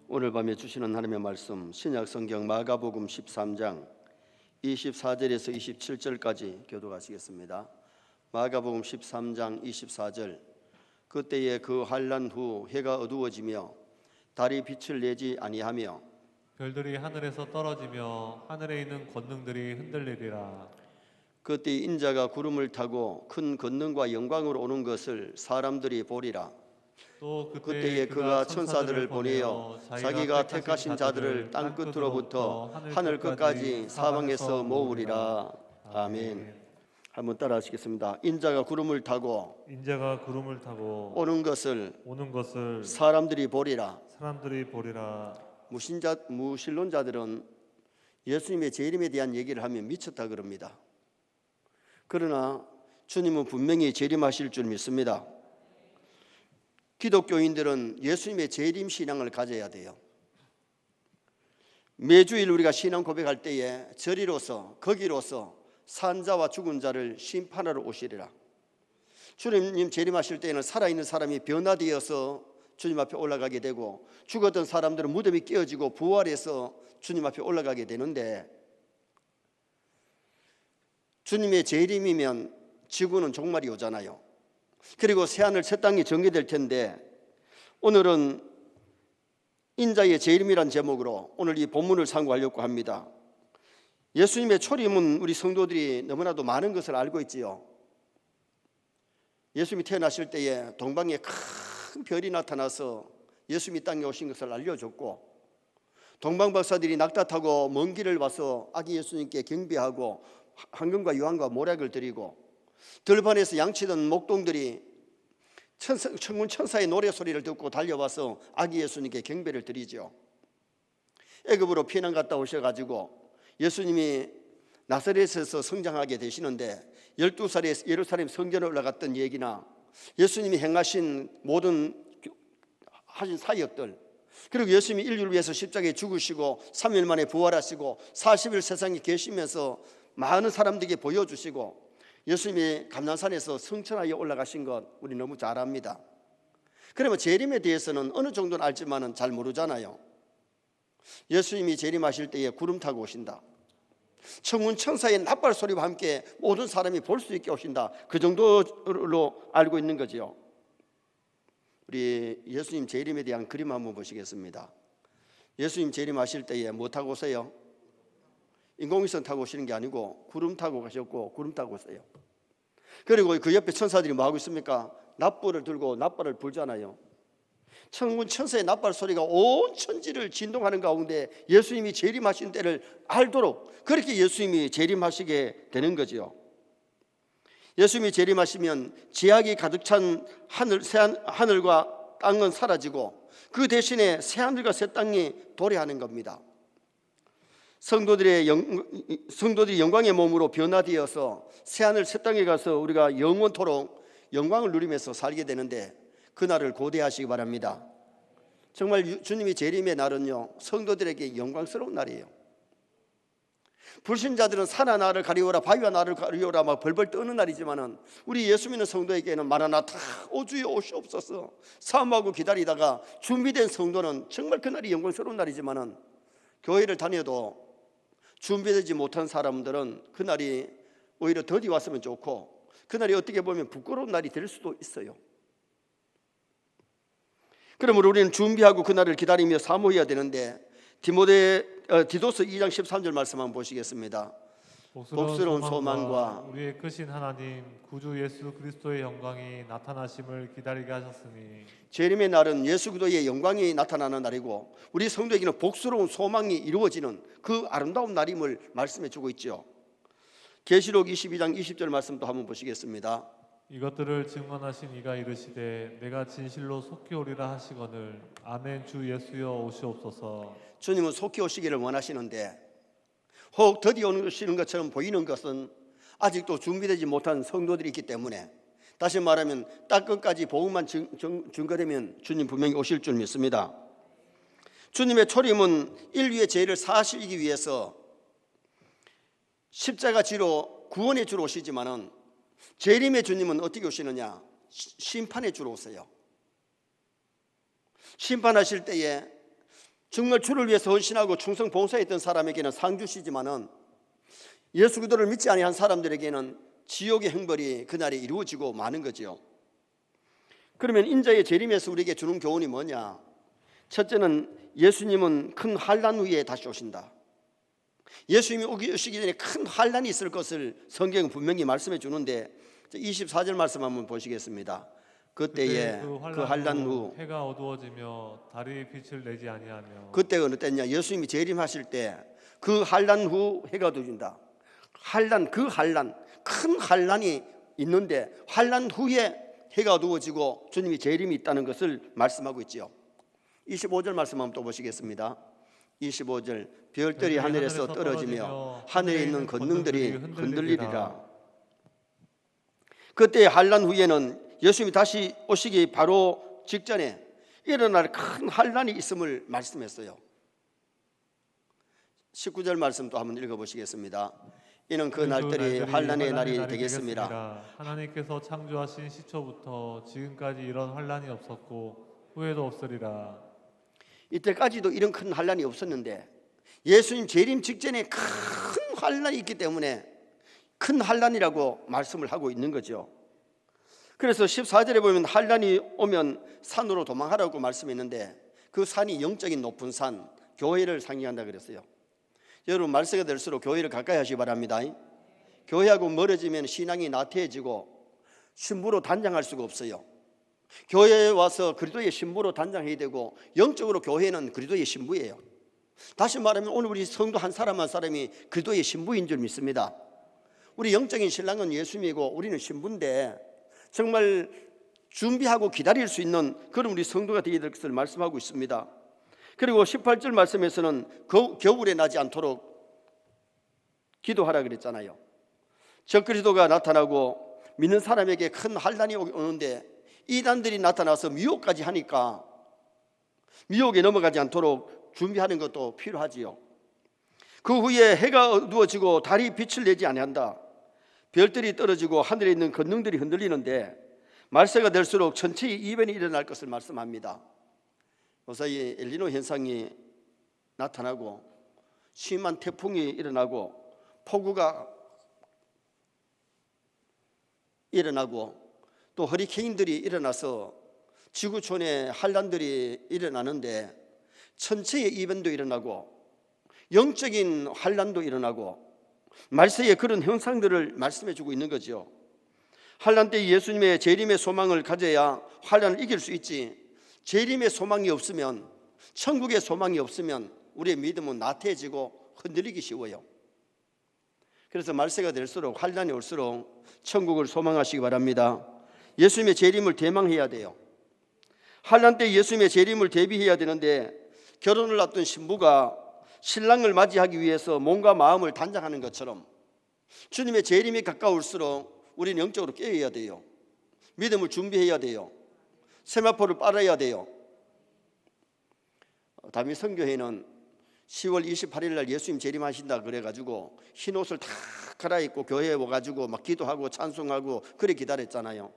오늘 밤에 주시는 하나님의 말씀 신약 성경 마가복음 13장 24절에서 27절까지 교독하시겠습니다. 마가복음 13장 24절. 그때에 그 환난 후 해가 어두워지며 달이 빛을 내지 아니하며 별들이 하늘에서 떨어지며 하늘에 있는 권능들이 흔들리리라. 그때 인자가 구름을 타고 큰 권능과 영광으로 오는 것을 사람들이 보리라. 또 그때에 그가 천사들을 보내어 자기가 택하신 자들을 땅 끝으로부터 하늘 끝까지 사방에서 모으리라. 아멘. 한번 따라하시겠습니다. 인자가 구름을 타고 오는 것을 사람들이 보리라. 무신론자들은 예수님의 재림에 대한 얘기를 하면 미쳤다 그럽니다. 그러나 주님은 분명히 재림하실 줄 믿습니다. 기독교인들은 예수님의 재림 신앙을 가져야 돼요. 매주일 우리가 신앙 고백할 때에 저리로서 거기로서 산자와 죽은 자를 심판하러 오시리라. 주님 재림하실 때에는 살아있는 사람이 변화되어서 주님 앞에 올라가게 되고 죽었던 사람들은 무덤이 깨어지고 부활해서 주님 앞에 올라가게 되는데, 주님의 재림이면 지구는 종말이 오잖아요. 그리고 새하늘 새 땅이 정리될 텐데, 오늘은 인자의 재림이란 제목으로 오늘 이 본문을 상고하려고 합니다. 예수님의 초림은 우리 성도들이 너무나도 많은 것을 알고 있지요. 예수님이 태어나실 때에 동방에 큰 별이 나타나서 예수님이 땅에 오신 것을 알려줬고, 동방 박사들이 낙타 타고 먼 길을 와서 아기 예수님께 경배하고 황금과 유황과 모략을 드리고, 들판에서 양치던 목동들이 천군 천사의 노래소리를 듣고 달려와서 아기 예수님께 경배를 드리죠. 애굽으로 피난 갔다 오셔가지고 예수님이 나사렛에서 성장하게 되시는데 12살에 예루살렘 성전에 올라갔던 얘기나 예수님이 행하신 모든 하신 사역들, 그리고 예수님이 인류를 위해서 십자가에 죽으시고 3일 만에 부활하시고 40일 세상에 계시면서 많은 사람들에게 보여주시고 예수님이 감난산에서 성천하에 올라가신 것 우리 너무 잘 압니다. 그러면 재림에 대해서는 어느 정도는 알지만은 잘 모르잖아요. 예수님이 재림하실 때에 구름 타고 오신다. 천군 천사의 납발 소리와 함께 모든 사람이 볼 수 있게 오신다. 그 정도로 알고 있는 거죠. 우리 예수님 재림에 대한 그림 한번 보시겠습니다. 예수님 재림하실 때에 뭐 타고 오세요? 인공위성 타고 오시는 게 아니고 구름 타고 가셨고 구름 타고 오세요. 그리고 그 옆에 천사들이 뭐 하고 있습니까? 납불을 들고 납발을 불잖아요. 천군 천사의 납발 소리가 온 천지를 진동하는 가운데 예수님이 재림하신 때를 알도록 그렇게 예수님이 재림하시게 되는 거죠. 예수님이 재림하시면 죄악이 가득 찬 하늘과 땅은 사라지고 그 대신에 새하늘과 새 땅이 도래하는 겁니다. 성도들이 영광의 몸으로 변화되어서 새하늘 새 땅에 가서 우리가 영원토록 영광을 누리면서 살게 되는데, 그날을 고대하시기 바랍니다. 정말 주님이 재림의 날은요, 성도들에게 영광스러운 날이에요. 불신자들은 산하 나를 가리오라 바위와 나를 가리오라 막 벌벌 떠는 날이지만은 우리 예수 믿는 성도에게는 마라나타 오주여 오시옵소서 사모하고 기다리다가 준비된 성도는 정말 그날이 영광스러운 날이지만은, 교회를 다녀도 준비되지 못한 사람들은 그날이 오히려 더디 왔으면 좋고 그날이 어떻게 보면 부끄러운 날이 될 수도 있어요. 그러므로 우리는 준비하고 그날을 기다리며 사모해야 되는데, 디도서 2장 13절 말씀 한번 보시겠습니다. 복스러운 소망과 우리의 크신 하나님 구주 예수 그리스도의 영광이 나타나심을 기다리게 하셨으니, 재림의 날은 예수 그리스도의 영광이 나타나는 날이고 우리 성도에게는 복스러운 소망이 이루어지는 그 아름다운 날임을 말씀해 주고 있죠. 계시록 22장 20절 말씀도 한번 보시겠습니다. 이것들을 증언하신 이가 이르시되 내가 진실로 속히 오리라 하시거늘 아멘. 주 예수여 오시옵소서. 주님은 속히 오시기를 원하시는데 혹 더디 오시는 것처럼 보이는 것은 아직도 준비되지 못한 성도들이 있기 때문에, 다시 말하면 땅끝까지 복음만 증거되면 주님 분명히 오실 줄 믿습니다. 주님의 초림은 인류의 죄를 사하시기 위해서 십자가 지로 구원의 주로 오시지만은, 재림의 주님은 어떻게 오시느냐? 심판의 주로 오세요. 심판하실 때에 정말 주를 위해서 헌신하고 충성 봉사했던 사람에게는 상 주시지만은 예수 그리스도를 믿지 아니한 사람들에게는 지옥의 형벌이 그날에 이루어지고 마는 거지요. 그러면 인자의 재림에서 우리에게 주는 교훈이 뭐냐? 첫째는 예수님은 큰 환난 후에 다시 오신다. 예수님이 오시기 전에 큰 환난이 있을 것을 성경은 분명히 말씀해 주는데 24절 말씀 한번 보시겠습니다. 그때에 그 환난 후 해가 어두워지며 달이 빛을 내지 아니하며. 그때가 어땠냐? 예수님이 재림하실 때 그 환난 후 해가 어두워진다. 큰 환난이 있는데 환난 후에 해가 어두워지고 주님이 재림이 있다는 것을 말씀하고 있지요. 25절 말씀 한번 또 보시겠습니다. 25절 별들이 하늘에서 떨어지며 하늘에 있는 권능들이 흔들리리라. 그때 환난 후에는 예수님이 다시 오시기 바로 직전에 일어날 큰 환난이 있음을 말씀했어요. 19절 말씀 또 한번 읽어보시겠습니다. 이는 그 날들이 환난의 날이 되겠습니다. 하나님께서 창조하신 시초부터 지금까지 이런 환난이 없었고 후회도 없으리라. 이때까지도 이런 큰 환난이 없었는데 예수님 재림 직전에 큰 환난이 있기 때문에 큰 환난이라고 말씀을 하고 있는 거죠. 그래서 14절에 보면 환난이 오면 산으로 도망하라고 말씀했는데 그 산이 영적인 높은 산, 교회를 상징한다 그랬어요. 여러분 말세가 될수록 교회를 가까이 하시기 바랍니다. 교회하고 멀어지면 신앙이 나태해지고 신부로 단장할 수가 없어요. 교회에 와서 그리스도의 신부로 단장해야 되고 영적으로 교회는 그리스도의 신부예요. 다시 말하면 오늘 우리 성도 한 사람 한 사람이 그리스도의 신부인 줄 믿습니다. 우리 영적인 신랑은 예수님이고 우리는 신부인데 정말 준비하고 기다릴 수 있는 그런 우리 성도가 되게 될 것을 말씀하고 있습니다. 그리고 18절 말씀에서는 겨울에 나지 않도록 기도하라 그랬잖아요. 적그리스도가 나타나고 믿는 사람에게 큰 환난이 오는데 이단들이 나타나서 미혹까지 하니까 미혹에 넘어가지 않도록 준비하는 것도 필요하지요. 그 후에 해가 어두워지고 달이 빛을 내지 아니한다. 별들이 떨어지고 하늘에 있는 권능들이 흔들리는데 말세가 될수록 천체의 이변이 일어날 것을 말씀합니다. 무사히 엘니노 현상이 나타나고 심한 태풍이 일어나고 폭우가 일어나고 또 허리케인들이 일어나서 지구촌에 환란들이 일어나는데 천체의 이변도 일어나고 영적인 환란도 일어나고 말세의 그런 현상들을 말씀해 주고 있는 거죠. 환란 때 예수님의 재림의 소망을 가져야 환란을 이길 수 있지, 재림의 소망이 없으면, 천국의 소망이 없으면 우리의 믿음은 나태해지고 흔들리기 쉬워요. 그래서 말세가 될수록, 환란이 올수록 천국을 소망하시기 바랍니다. 예수님의 재림을 대망해야 돼요. 환란 때 예수님의 재림을 대비해야 되는데 결혼을 앞둔 신부가 신랑을 맞이하기 위해서 몸과 마음을 단장하는 것처럼 주님의 재림이 가까울수록 우리는 영적으로 깨어야 돼요. 믿음을 준비해야 돼요. 세마포를 빨아야 돼요. 다미 선교회는 10월 28일 날 예수님 재림하신다 그래가지고 흰 옷을 다 갈아입고 교회에 와가지고 막 기도하고 찬송하고 그래 기다렸잖아요.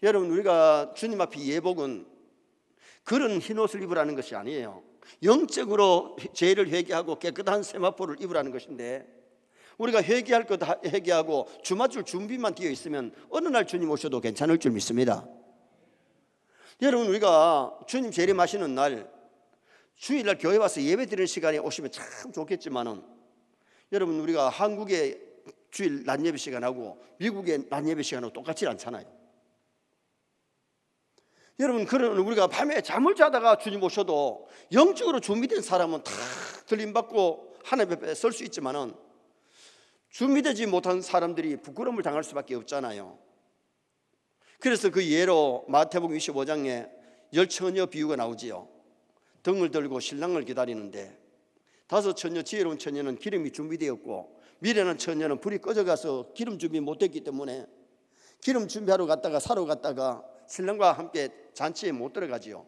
여러분, 우리가 주님 앞에 예복은 그런 흰 옷을 입으라는 것이 아니에요. 영적으로 죄를 회개하고 깨끗한 세마포를 입으라는 것인데, 우리가 회개할 것 회개하고 주맞을 준비만 되어 있으면 어느 날 주님 오셔도 괜찮을 줄 믿습니다. 여러분, 우리가 주님 재림하시는 날 주일날 교회 와서 예배 드리는 시간에 오시면 참 좋겠지만은, 여러분, 우리가 한국의 주일 낮 예배 시간하고 미국의 낮 예배 시간하고 똑같지 않잖아요. 여러분, 그런 우리가 밤에 잠을 자다가 주님 오셔도 영적으로 준비된 사람은 다 들림받고 하나님 앞에 설 수 있지만은 준비되지 못한 사람들이 부끄러움을 당할 수밖에 없잖아요. 그래서 그 예로 마태복음 25장에 열처녀 비유가 나오지요. 등을 들고 신랑을 기다리는데 5 처녀, 지혜로운 처녀는 기름이 준비되었고 미련한 처녀는 불이 꺼져가서 기름 준비 못했기 때문에 기름 준비하러 갔다가 사러 갔다가 신랑과 함께 잔치에 못 들어가지요.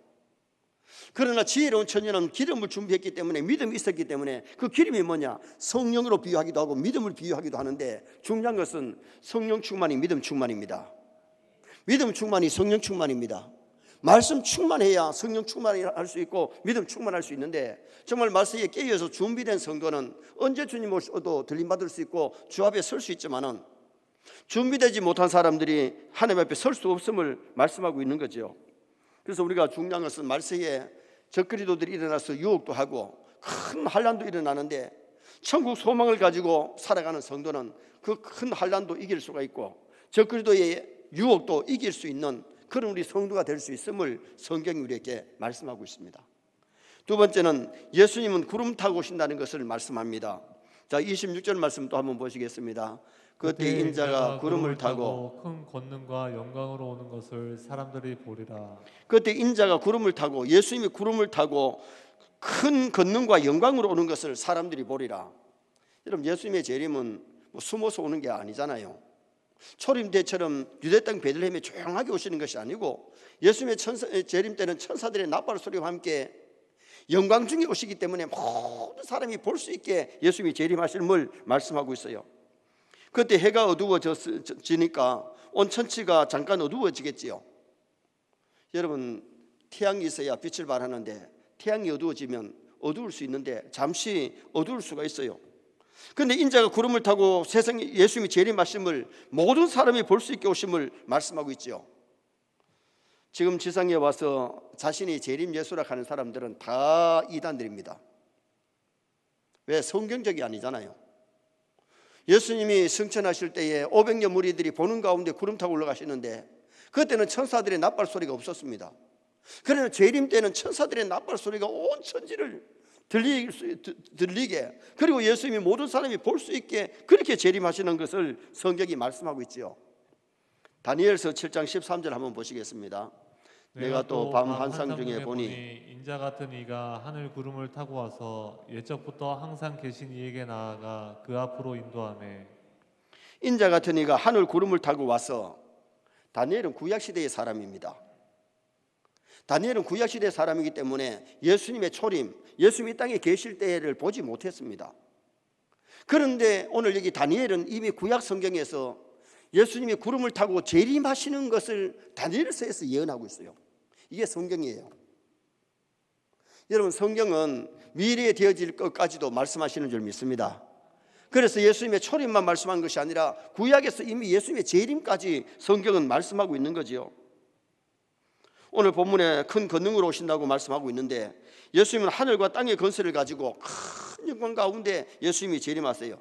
그러나 지혜로운 처녀는 기름을 준비했기 때문에, 믿음이 있었기 때문에, 그 기름이 뭐냐? 성령으로 비유하기도 하고 믿음을 비유하기도 하는데, 중요한 것은 성령 충만이 믿음 충만입니다. 믿음 충만이 성령 충만입니다. 말씀 충만해야 성령 충만할 수 있고 믿음 충만할 수 있는데, 정말 말씀에 깨어서 준비된 성도는 언제 주님 오셔도 들림받을 수 있고 주 앞에 설 수 있지만은, 준비되지 못한 사람들이 하나님 앞에 설 수 없음을 말씀하고 있는 거죠. 그래서 우리가 중요한 것은 말세에 적그리도들이 일어나서 유혹도 하고 큰 환난도 일어나는데, 천국 소망을 가지고 살아가는 성도는 그 큰 환난도 이길 수가 있고 적그리도의 유혹도 이길 수 있는 그런 우리 성도가 될 수 있음을 성경이 우리에게 말씀하고 있습니다. 두 번째는 예수님은 구름 타고 오신다는 것을 말씀합니다. 자, 26절 말씀 또 한번 보시겠습니다. 그때 인자가 구름을 타고 큰 권능과 영광으로 오는 것을 사람들이 보리라. 그때 인자가 구름을 타고, 예수님이 구름을 타고 큰 권능과 영광으로 오는 것을 사람들이 보리라. 여러분, 예수님의 재림은 뭐 숨어서 오는 게 아니잖아요. 초림 때처럼 유대 땅 베들레헴에 조용하게 오시는 것이 아니고, 예수님의 재림 때는 천사들의 나팔 소리와 함께 영광 중에 오시기 때문에 모든 사람이 볼 수 있게 예수님이 재림하심을 말씀하고 있어요. 그때 해가 어두워지니까 온 천지가 잠깐 어두워지겠지요. 여러분, 태양이 있어야 빛을 발하는데 태양이 어두워지면 어두울 수 있는데 잠시 어두울 수가 있어요. 그런데 인자가 구름을 타고 세상에 예수님이 재림하심을 모든 사람이 볼 수 있게 오심을 말씀하고 있죠. 지금 지상에 와서 자신이 재림 예수라 하는 사람들은 다 이단들입니다. 왜? 성경적이 아니잖아요. 예수님이 승천하실 때에 500여 무리들이 보는 가운데 구름 타고 올라가시는데, 그때는 천사들의 나팔 소리가 없었습니다. 그러나 재림 때는 천사들의 나팔 소리가 온 천지를 들리게, 그리고 예수님이 모든 사람이 볼 수 있게 그렇게 재림하시는 것을 성경이 말씀하고 있지요. 다니엘서 7장 13절 한번 보시겠습니다. 내가 또 밤 환상 중에 보니 인자 같은 이가 하늘 구름을 타고 와서 옛적부터 항상 계신 이에게 나아가 그 앞으로 인도하매. 인자 같은 이가 하늘 구름을 타고 와서, 다니엘은 구약시대의 사람입니다. 다니엘은 구약시대의 사람이기 때문에 예수님의 초림, 예수님이 땅에 계실 때를 보지 못했습니다. 그런데 오늘 여기 다니엘은 이미 구약 성경에서 예수님이 구름을 타고 재림하시는 것을 다니엘서에서 예언하고 있어요. 이게 성경이에요. 여러분, 성경은 미래에 되어질 것까지도 말씀하시는 줄 믿습니다. 그래서 예수님의 초림만 말씀한 것이 아니라 구약에서 이미 예수님의 재림까지 성경은 말씀하고 있는 거지요. 오늘 본문에 큰 권능으로 오신다고 말씀하고 있는데, 예수님은 하늘과 땅의 권세를 가지고 큰 영광 가운데 예수님이 재림하세요.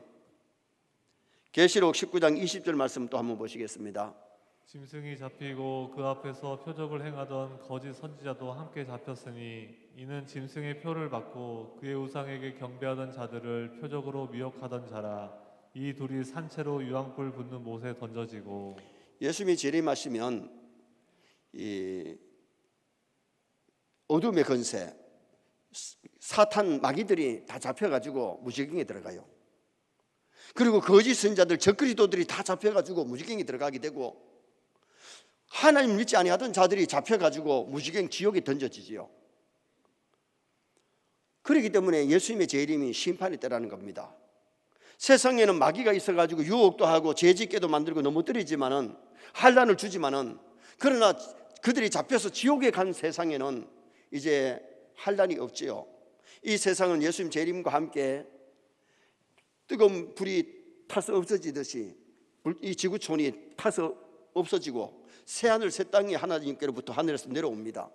계시록 19장 20절 말씀 또 한번 보시겠습니다. 짐승이 잡히고 그 앞에서 표적을 행하던 거짓 선지자도 함께 잡혔으니, 이는 짐승의 표를 받고 그의 우상에게 경배하던 자들을 표적으로 미혹하던 자라. 이 둘이 산채로 유황불 붙는 못에 던져지고. 예수님이 재림하시면 이 어둠의 권세, 사탄 마귀들이 다 잡혀가지고 무지경에 들어가요. 그리고 거짓 선자들, 적그리도들이 다 잡혀가지고 무지경에 들어가게 되고, 하나님 믿지 아니하던 자들이 잡혀가지고 무지경 지옥에 던져지지요. 그렇기 때문에 예수님의 재림이 심판의 때라는 겁니다. 세상에는 마귀가 있어가지고 유혹도 하고 죄짓게도 만들고 넘어뜨리지만은, 환난을 주지만은, 그러나 그들이 잡혀서 지옥에 간 세상에는 이제 환난이 없지요. 이 세상은 예수님 재림과 함께 뜨거운 불이 타서 없어지듯이 이 지구촌이 타서 없어지고 새 하늘 새 땅이 하나님께로부터 하늘에서 내려옵니다.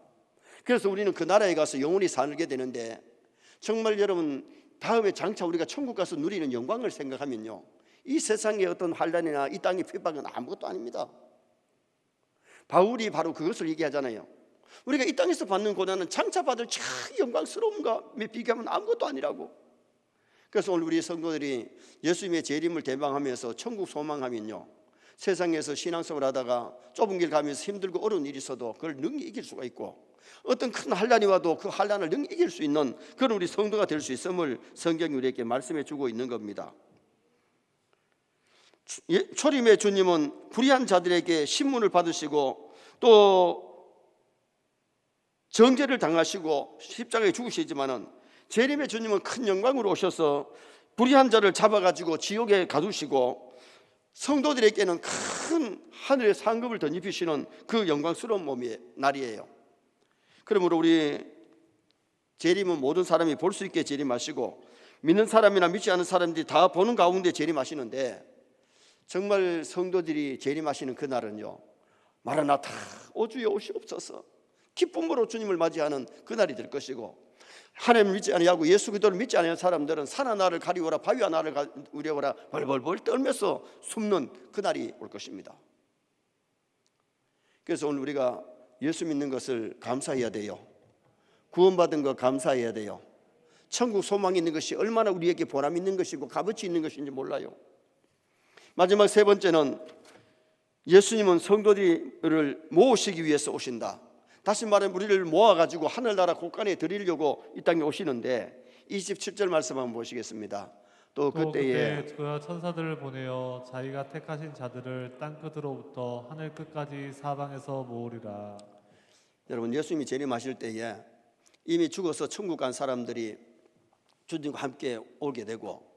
그래서 우리는 그 나라에 가서 영원히 살게 되는데, 정말 여러분, 다음에 장차 우리가 천국 가서 누리는 영광을 생각하면요, 이 세상의 어떤 환난이나 이 땅의 핍박은 아무것도 아닙니다. 바울이 바로 그것을 얘기하잖아요. 우리가 이 땅에서 받는 고난은 장차 받을 참 영광스러움과 비교하면 아무것도 아니라고. 그래서 오늘 우리 성도들이 예수님의 재림을 대방하면서 천국 소망하면요, 세상에서 신앙생활 하다가 좁은 길 가면서 힘들고 어려운 일이 있어도 그걸 능히 이길 수가 있고, 어떤 큰 환난이 와도 그 환난을 능히 이길 수 있는 그런 우리 성도가 될 수 있음을 성경이 우리에게 말씀해 주고 있는 겁니다. 초림의 주님은 불의한 자들에게 신문을 받으시고 또 정죄를 당하시고 십자가에 죽으시지만은, 재림의 주님은 큰 영광으로 오셔서 불의한 자를 잡아가지고 지옥에 가두시고 성도들에게는 큰 하늘의 상급을 덧입히시는 그 영광스러운 몸의 날이에요. 그러므로 우리 재림은 모든 사람이 볼 수 있게 재림하시고 믿는 사람이나 믿지 않는 사람들이 다 보는 가운데 재림하시는데, 정말 성도들이 재림하시는 그날은요, 마라나타 오주여 오시옵소서 기쁨으로 주님을 맞이하는 그날이 될 것이고, 하나님을 믿지 아니하고 예수 그리스도를 믿지 않는 사람들은 산하 나를 가리오라 바위와 나를 가리오라 벌벌벌 떨면서 숨는 그날이 올 것입니다. 그래서 오늘 우리가 예수 믿는 것을 감사해야 돼요. 구원받은 거 감사해야 돼요. 천국 소망이 있는 것이 얼마나 우리에게 보람 있는 것이고 값어치 있는 것인지 몰라요. 마지막 세 번째는 예수님은 성도들을 모으시기 위해서 오신다. 다시 말하면 우리를 모아가지고 하늘나라 곳간에 드리려고 이 땅에 오시는데, 27절 말씀 한번 보시겠습니다. 또 그때에 그가 천사들을 보내어 자기가 택하신 자들을 땅끝으로부터 하늘 끝까지 사방에서 모으리라. 여러분, 예수님이 재림하실 때에 이미 죽어서 천국 간 사람들이 주님과 함께 오게 되고,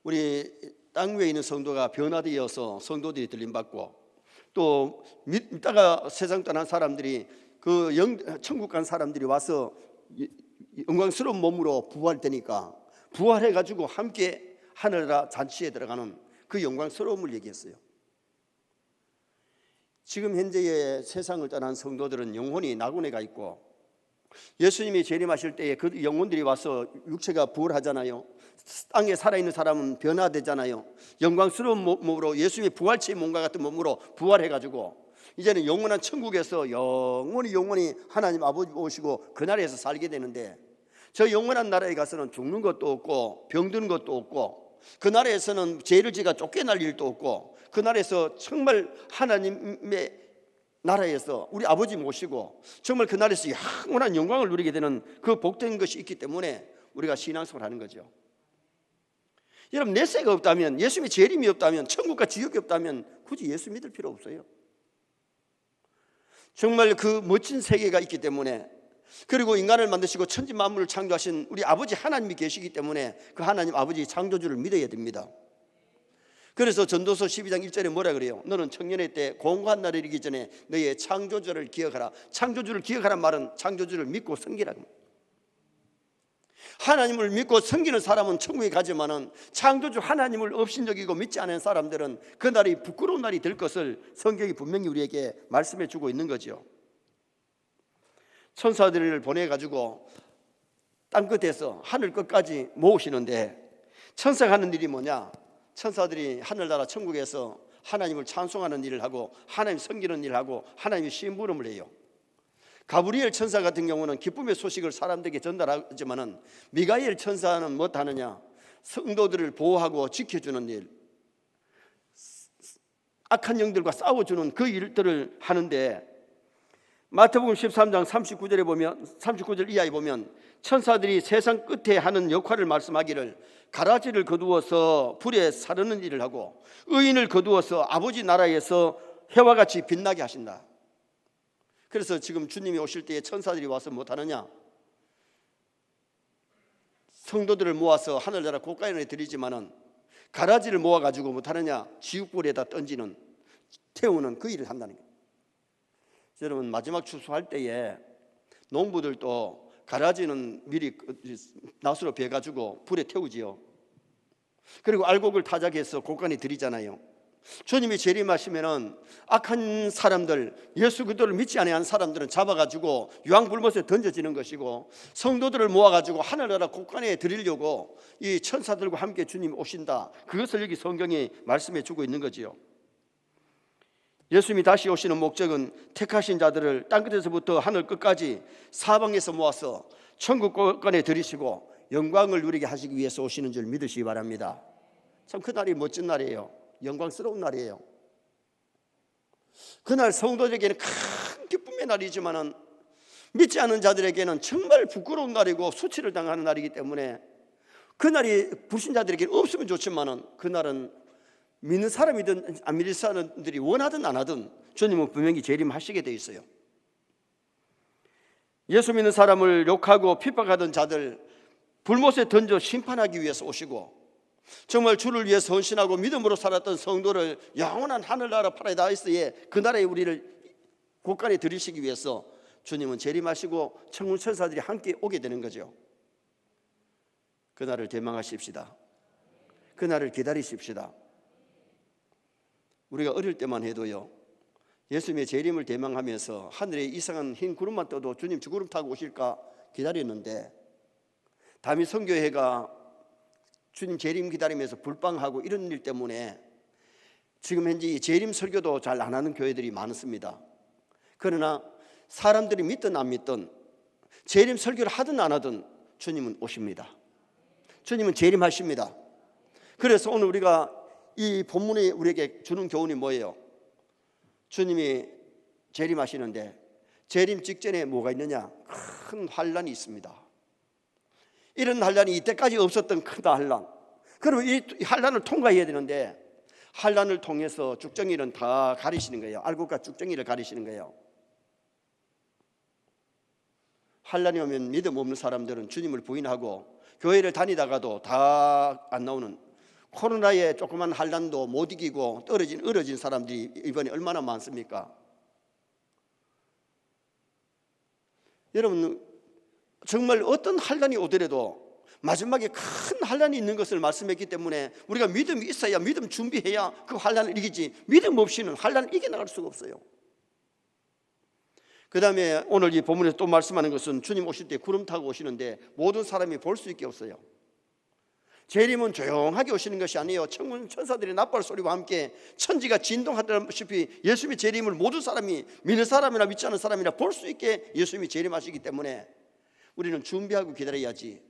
우리 땅 위에 있는 성도가 변화되어서 성도들이 들림받고, 또 믿다가 세상 떠난 사람들이 그 천국 간 사람들이 와서 영광스러운 몸으로 부활되니까 부활해가지고 함께 하늘나라 잔치에 들어가는 그 영광스러움을 얘기했어요. 지금 현재의 세상을 떠난 성도들은 영혼이 낙원에 가 있고, 예수님이 재림하실 때에 그 영혼들이 와서 육체가 부활하잖아요. 땅에 살아있는 사람은 변화되잖아요. 영광스러운 몸으로, 예수님의 부활체의 몸과 같은 몸으로 부활해가지고 이제는 영원한 천국에서 영원히 하나님 아버지 오시고 그 나라에서 살게 되는데, 저 영원한 나라에 가서는 죽는 것도 없고 병드는 것도 없고, 그 나라에서는 죄를 지가 쫓겨날 일도 없고, 그 나라에서 정말 하나님의 나라에서 우리 아버지 모시고 정말 그 나라에서 영원한 영광을 누리게 되는 그 복된 것이 있기 때문에 우리가 신앙생활을 하는 거죠. 여러분, 내세가 없다면, 예수님의 재림이 없다면, 천국과 지옥이 없다면 굳이 예수 믿을 필요 없어요. 정말 그 멋진 세계가 있기 때문에, 그리고 인간을 만드시고 천지 만물을 창조하신 우리 아버지 하나님이 계시기 때문에 그 하나님 아버지 창조주를 믿어야 됩니다. 그래서 전도서 12장 1절에 뭐라 그래요? 너는 청년의 때 공고한 날이 이르기 전에 너의 창조주를 기억하라. 창조주를 기억하란 말은 창조주를 믿고 섬기라고. 하나님을 믿고 섬기는 사람은 천국에 가지만은 창조주 하나님을 업신여기고 믿지 않은 사람들은 그 날이 부끄러운 날이 될 것을 성경이 분명히 우리에게 말씀해 주고 있는 거죠. 천사들을 보내가지고 땅끝에서 하늘 끝까지 모으시는데, 천사가 하는 일이 뭐냐? 천사들이 하늘나라 천국에서 하나님을 찬송하는 일을 하고 하나님 섬기는 일을 하고 하나님의 심부름을 해요. 가브리엘 천사 같은 경우는 기쁨의 소식을 사람들에게 전달하지만은, 미가엘 천사는 뭐 하느냐? 성도들을 보호하고 지켜주는 일, 악한 영들과 싸워주는 그 일들을 하는데, 마태복음 13장 39절에 보면, 39절 이하에 보면 천사들이 세상 끝에 하는 역할을 말씀하기를, 가라지를 거두어서 불에 사르는 일을 하고 의인을 거두어서 아버지 나라에서 해와 같이 빛나게 하신다. 그래서 지금 주님이 오실 때에 천사들이 와서 못하느냐? 성도들을 모아서 하늘나라 곳간에 드리지만은 가라지를 모아가지고 못하느냐? 지옥불에다 던지는, 태우는 그 일을 한다는 거예요. 여러분, 마지막 추수할 때에 농부들도 가라지는 미리 낫으로 베가지고 불에 태우지요. 그리고 알곡을 타작해서 곳간에 드리잖아요. 주님이 재림하시면은 악한 사람들, 예수 그리스도를 믿지 않는 사람들은 잡아가지고 유황불못에 던져지는 것이고, 성도들을 모아가지고 하늘나라 곳간에 드리려고 이 천사들과 함께 주님이 오신다. 그것을 여기 성경이 말씀해 주고 있는 거지요. 예수님이 다시 오시는 목적은 택하신 자들을 땅끝에서부터 하늘 끝까지 사방에서 모아서 천국 곳간에 들이시고 영광을 누리게 하시기 위해서 오시는 줄 믿으시기 바랍니다. 참 그 날이 멋진 날이에요. 영광스러운 날이에요. 그날 성도들에게는 큰 기쁨의 날이지만은 믿지 않는 자들에게는 정말 부끄러운 날이고 수치를 당하는 날이기 때문에, 그날이 불신자들에게는 없으면 좋지만은 그날은 믿는 사람이든 안 믿는 사람들이 원하든 안 하든 주님은 분명히 재림하시게 돼 있어요. 예수 믿는 사람을 욕하고 핍박하던 자들 불못에 던져 심판하기 위해서 오시고, 정말 주를 위해서 헌신하고 믿음으로 살았던 성도를 영원한 하늘나라 파라다이스에 그 나라에 우리를 곳간에 들이시기 위해서 주님은 재림하시고 천군 천사들이 함께 오게 되는 거죠. 그날을 대망하십시다. 그날을 기다리십시다. 우리가 어릴 때만 해도요, 예수님의 재림을 대망하면서 하늘에 이상한 흰 구름만 떠도 주님 저 구름 타고 오실까 기다렸는데, 다미 선교회가 주님 재림 기다리면서 불방하고 이런 일 때문에 지금 현재 재림 설교도 잘 안 하는 교회들이 많습니다. 그러나 사람들이 믿든 안 믿든 재림 설교를 하든 안 하든 주님은 오십니다. 주님은 재림하십니다. 그래서 오늘 우리가 이 본문이 우리에게 주는 교훈이 뭐예요? 주님이 재림하시는데 재림 직전에 뭐가 있느냐? 큰 환란이 있습니다. 이런 환란이 이때까지 없었던 큰 환란. 그럼 이 환란을 통과해야 되는데 환란을 통해서 죽정이는 다 가리시는 거예요. 알곡과 죽정이를 가리시는 거예요. 환란이 오면 믿음 없는 사람들은 주님을 부인하고 교회를 다니다가도 다 안 나오는, 코로나에 조그만 환란도 못 이기고 떨어진 사람들이 이번에 얼마나 많습니까? 여러분, 정말 어떤 환란이 오더라도 마지막에 큰 환란이 있는 것을 말씀했기 때문에 우리가 믿음이 있어야, 믿음 준비해야 그 환란을 이기지, 믿음 없이는 환란을 이겨나갈 수가 없어요. 그 다음에 오늘 이 본문에서 또 말씀하는 것은 주님 오실 때 구름 타고 오시는데 모든 사람이 볼 수 있게 없어요. 재림은 조용하게 오시는 것이 아니에요. 천군 천사들의 나팔 소리와 함께 천지가 진동하다시피 예수님의 재림을 모든 사람이, 믿는 사람이나 믿지 않는 사람이나 볼 수 있게 예수님이 재림하시기 때문에 우리는 준비하고 기다려야지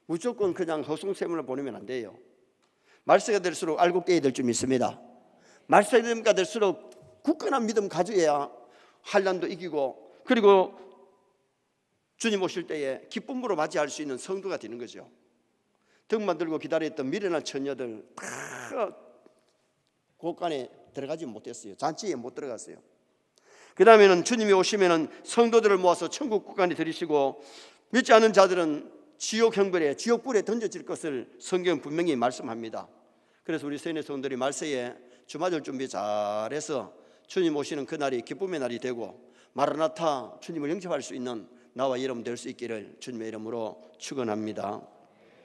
무조건 그냥 허송세물을 보내면 안 돼요. 말세가 될수록 알고 깨야 될 줄 믿습니다. 말세가 될수록 굳건한 믿음 가져야 환난도 이기고, 그리고 주님 오실 때에 기쁨으로 맞이할 수 있는 성도가 되는 거죠. 등만 들고 기다렸던 미련한 처녀들 다 곳간에 들어가지 못했어요. 잔치에 못 들어갔어요. 그 다음에는 주님이 오시면은 성도들을 모아서 천국 곳간에 들이시고 믿지 않는 자들은 지옥 형벌에, 지옥불에 던져질 것을 성경은 분명히 말씀합니다. 그래서 우리 세뇌 성도들이 말세에 주맞을 준비 잘해서 주님 오시는 그날이 기쁨의 날이 되고 마라나타 주님을 영접할 수 있는 나와 여러분 될 수 있기를 주님의 이름으로 축원합니다.